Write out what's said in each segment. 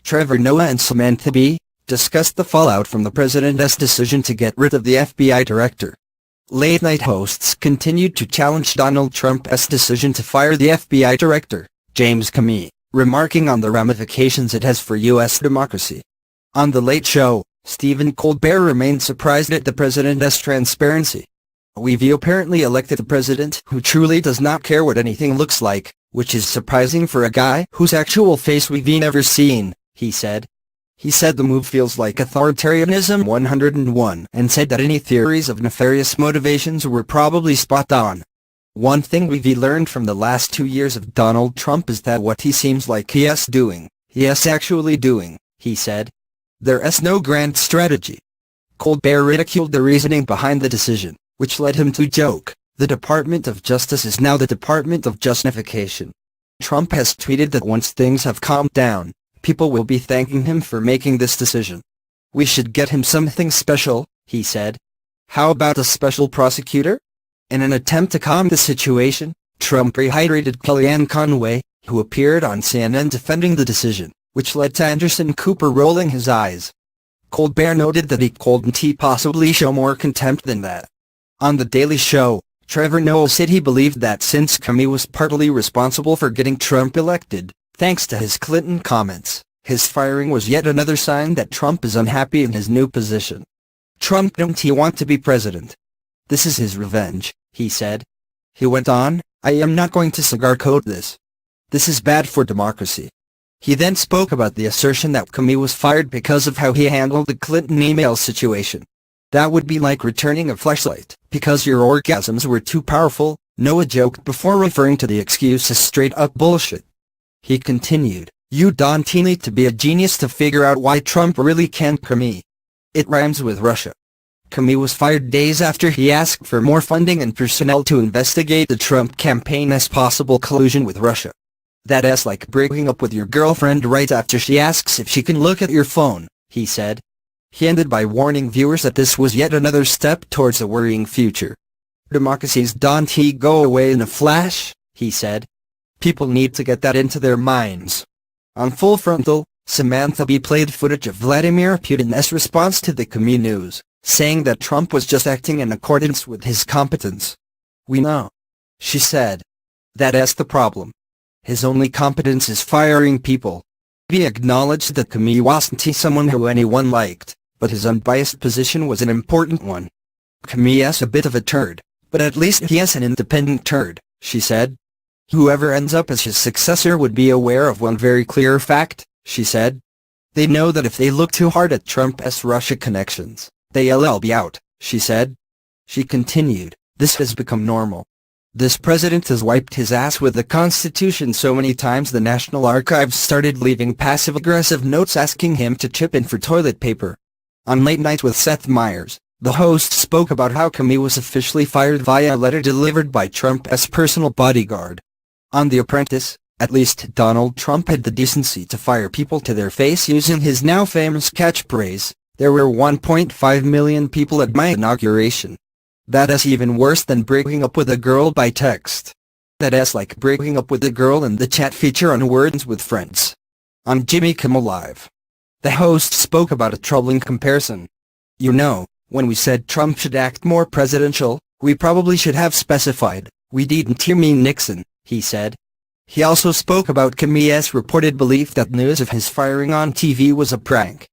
Trevor Noah and Samantha B., discussed the fallout from the president's decision to get rid of the FBI director. Late-night hosts continued to challenge Donald Trump's decision to fire the FBI director, James Comey, remarking on the ramifications it has for U.S. democracy. On The Late Show, Stephen Colbert remained surprised at the president's transparency. "We've apparently elected a president who truly does not care what anything looks like, which is surprising for a guy whose actual face we've never seen," he said. He said the move feels like authoritarianism 101 and said that any theories of nefarious motivations were probably spot on. "One thing we've learned from the last 2 years of Donald Trump is that what he seems like he's doing, he's actually doing," he said. "There's no grand strategy." Colbert ridiculed the reasoning behind the decision, which led him to joke, "The Department of Justice is now the Department of Justification." Trump has tweeted that once things have calmed down, people will be thanking him for making this decision. "We should get him something special," he said. "How about a special prosecutor?" In an attempt to calm the situation, Trump rehydrated Kellyanne Conway, who appeared on CNN defending the decision, which led to Anderson Cooper rolling his eyes. Colbert noted that he couldn't possibly show more contempt than that. On The Daily Show, Trevor Noah said he believed that since Comey was partly responsible for getting Trump elected, thanks to his Clinton comments, his firing was yet another sign that Trump is unhappy in his new position. "Trump don't want to be president. This is his revenge," he said. He went on, "I am not going to sugarcoat this. This is bad for democracy." He then spoke about the assertion that Comey was fired because of how he handled the Clinton email situation. "That would be like returning a flashlight because your orgasms were too powerful," Noah joked before referring to the excuse as straight-up bullshit. He continued, "You don't need to be a genius to figure out why Trump really can't Comey. It rhymes with Russia." Comey was fired days after he asked for more funding and personnel to investigate the Trump campaign's possible collusion with Russia. "That's like breaking up with your girlfriend right after she asks if she can look at your phone," he said. He ended by warning viewers that this was yet another step towards a worrying future. "Democracies don't go away in a flash," he said. "People need to get that into their minds." On Full Frontal, Samantha B. played footage of Vladimir Putin's response to the Comey news, saying that Trump was just acting in accordance with his competence. "We know," she said. "That's the problem. His only competence is firing people." He acknowledged that Comey wasn't someone who anyone liked, but his unbiased position was an important one. "Comey's a bit of a turd, but at least he's an independent turd," she said. "Whoever ends up as his successor would be aware of one very clear fact," she said. "They know that if they look too hard at Trump's Russia connections, they'll be out," she said. She continued, "This has become normal. This president has wiped his ass with the Constitution so many times the National Archives started leaving passive-aggressive notes asking him to chip in for toilet paper." On Late Night with Seth Meyers, the host spoke about how Comey was officially fired via a letter delivered by Trump's personal bodyguard. On The Apprentice, at least Donald Trump had the decency to fire people to their face using his now famous catchphrase, "There were 1.5 million people at my inauguration." That's even worse than breaking up with a girl by text. That's like breaking up with a girl in the chat feature on Words with Friends. On Jimmy Kimmel Live, the host spoke about a troubling comparison. "You know, when we said Trump should act more presidential, we probably should have specified, we didn't mean Nixon," he said. He also spoke about Comey's reported belief that news of his firing on TV was a prank.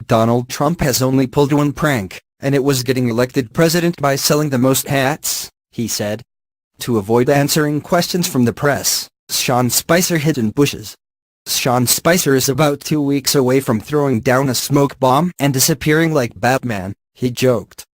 "Donald Trump has only pulled one prank, and it was getting elected president by selling the most hats," he said. To avoid answering questions from the press, Sean Spicer hid in bushes. Sean Spicer is about 2 weeks away from throwing down a smoke bomb and disappearing like Batman, he joked.